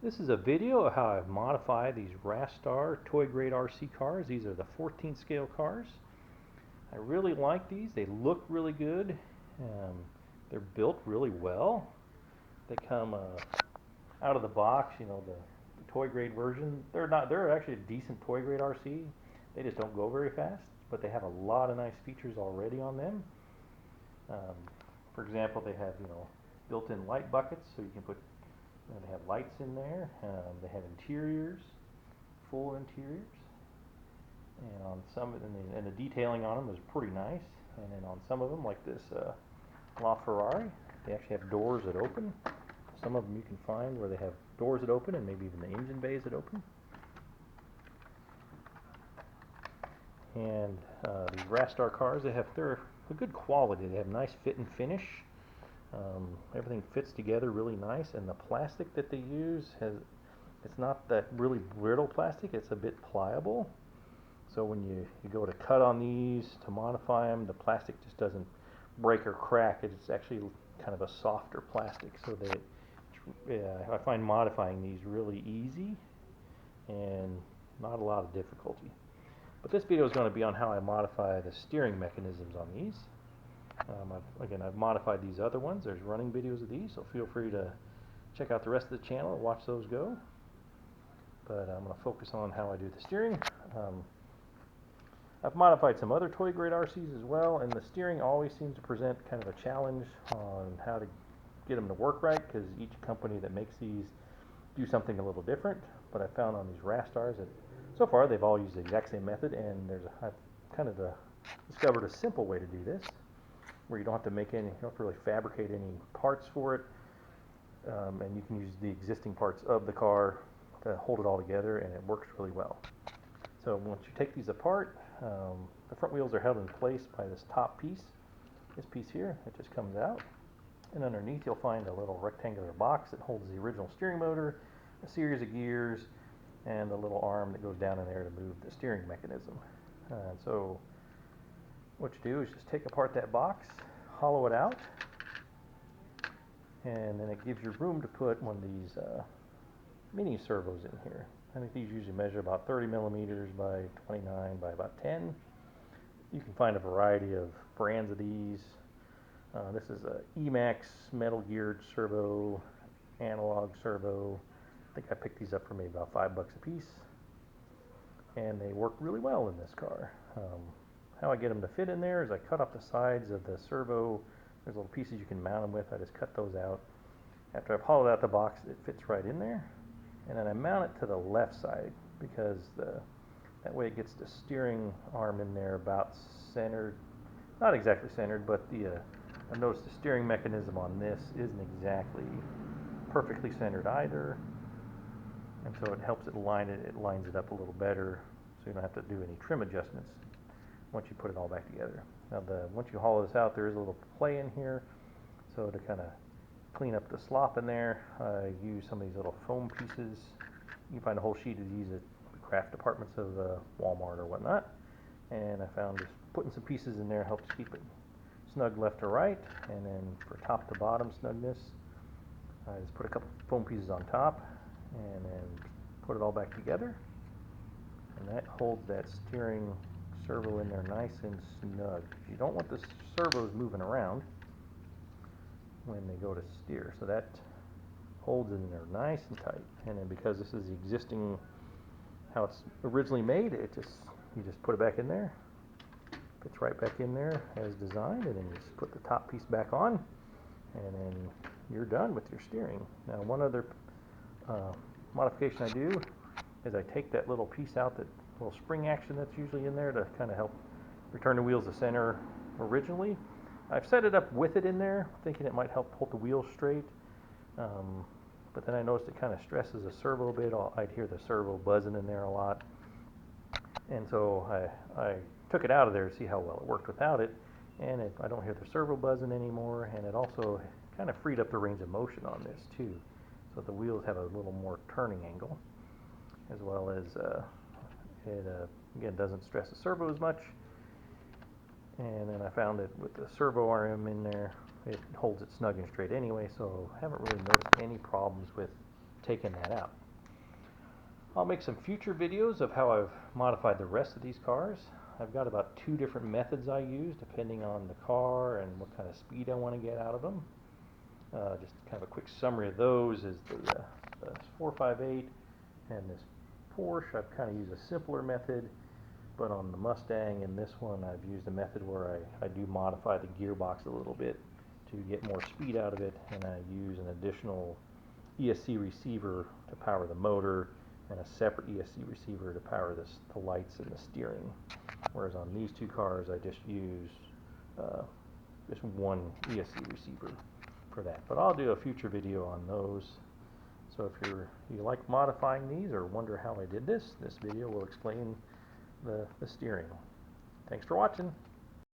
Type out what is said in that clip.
This is a video of how I've modified these Rastar toy grade RC cars. These are the 14 scale cars. I really like these. They look really good. They're built really well. They come out of the box, the toy grade version. They're actually a decent toy grade RC. They just don't go very fast, but they have a lot of nice features already on them. Um, for example, they have, built-in light buckets, so you can put they have lights in there. They have interiors, full interiors, and on some, and the detailing on them is pretty nice. And then on some of them, like this LaFerrari, they actually have doors that open. Some of them you can find where they have doors that open, and maybe even the engine bays that open. And these Rastar cars, they're a good quality. They have nice fit and finish. Everything fits together really nice, and the plastic that they use it's not that really brittle plastic, it's a bit pliable. So when you go to cut on these to modify them, the plastic just doesn't break or crack. It's actually kind of a softer plastic, so I find modifying these really easy and not a lot of difficulty. But this video is going to be on how I modify the steering mechanisms on these. I've modified these other ones. There's running videos of these, so feel free to check out the rest of the channel and watch those go. But I'm going to focus on how I do the steering. I've modified some other toy grade RCs as well, and the steering always seems to present kind of a challenge on how to get them to work right, because each company that makes these do something a little different. But I found on these Rastars that so far they've all used the exact same method, and I've kind of discovered a simple way to do this, where you don't have to really fabricate any parts for it, and you can use the existing parts of the car to hold it all together, and it works really well. So once you take these apart, the front wheels are held in place by this top piece. This piece here, it just comes out, and underneath you'll find a little rectangular box that holds the original steering motor, a series of gears, and a little arm that goes down in there to move the steering mechanism. So what you do is just take apart that box, hollow it out, and then it gives you room to put one of these mini servos in here. I think these usually measure about 30 millimeters by 29 by about 10. You can find a variety of brands of these. This is a Emax metal geared servo, analog servo. I think I picked these up for maybe about $5 a piece, and they work really well in this car. How I get them to fit in there is I cut off the sides of the servo. There's little pieces you can mount them with. I just cut those out. After I've hollowed out the box, it fits right in there. And then I mount it to the left side, because that way it gets the steering arm in there about centered. Not exactly centered, but I've noticed the steering mechanism on this isn't exactly perfectly centered either. And so it helps it lines it up a little better, so you don't have to do any trim adjustments once you put it all back together. Now, once you hollow this out, there is a little play in here, so to kind of clean up the slop in there, I use some of these little foam pieces. You can find a whole sheet of these at the craft departments of Walmart or whatnot, and I found just putting some pieces in there helps keep it snug left to right. And then for top to bottom snugness, I just put a couple foam pieces on top and then put it all back together, and that holds that steering servo in there nice and snug. You don't want the servos moving around when they go to steer, so that holds it in there nice and tight. And then because this is the existing, how it's originally made, you just put it back in there, fits right back in there as designed, and then you just put the top piece back on, and then you're done with your steering. Now, one other modification I do is I take that little piece out, that little spring action that's usually in there to kind of help return the wheels to center originally. I've set it up with it in there, thinking it might help hold the wheels straight, but then I noticed it kind of stresses the servo a bit. I'd hear the servo buzzing in there a lot, and so I took it out of there to see how well it worked without it, and I don't hear the servo buzzing anymore, and it also kind of freed up the range of motion on this too, so the wheels have a little more turning angle, as well as it again doesn't stress the servo as much. And then I found that with the servo RM in there, it holds it snug and straight anyway, so I haven't really noticed any problems with taken that out. I'll make some future videos of how I've modified the rest of these cars. I've got about 2 different methods I use depending on the car and what kind of speed I want to get out of them. Just kind of a quick summary of those is the 458 and this Porsche. I've kind of used a simpler method, but on the Mustang and this one I've used a method where I do modify the gearbox a little bit to get more speed out of it, and I use an additional ESC receiver to power the motor and a separate ESC receiver to power the lights and the steering. Whereas on these 2 cars I just use just one ESC receiver for that. But I'll do a future video on those. So if you like modifying these or wonder how I did this video will explain the steering. Thanks for watching.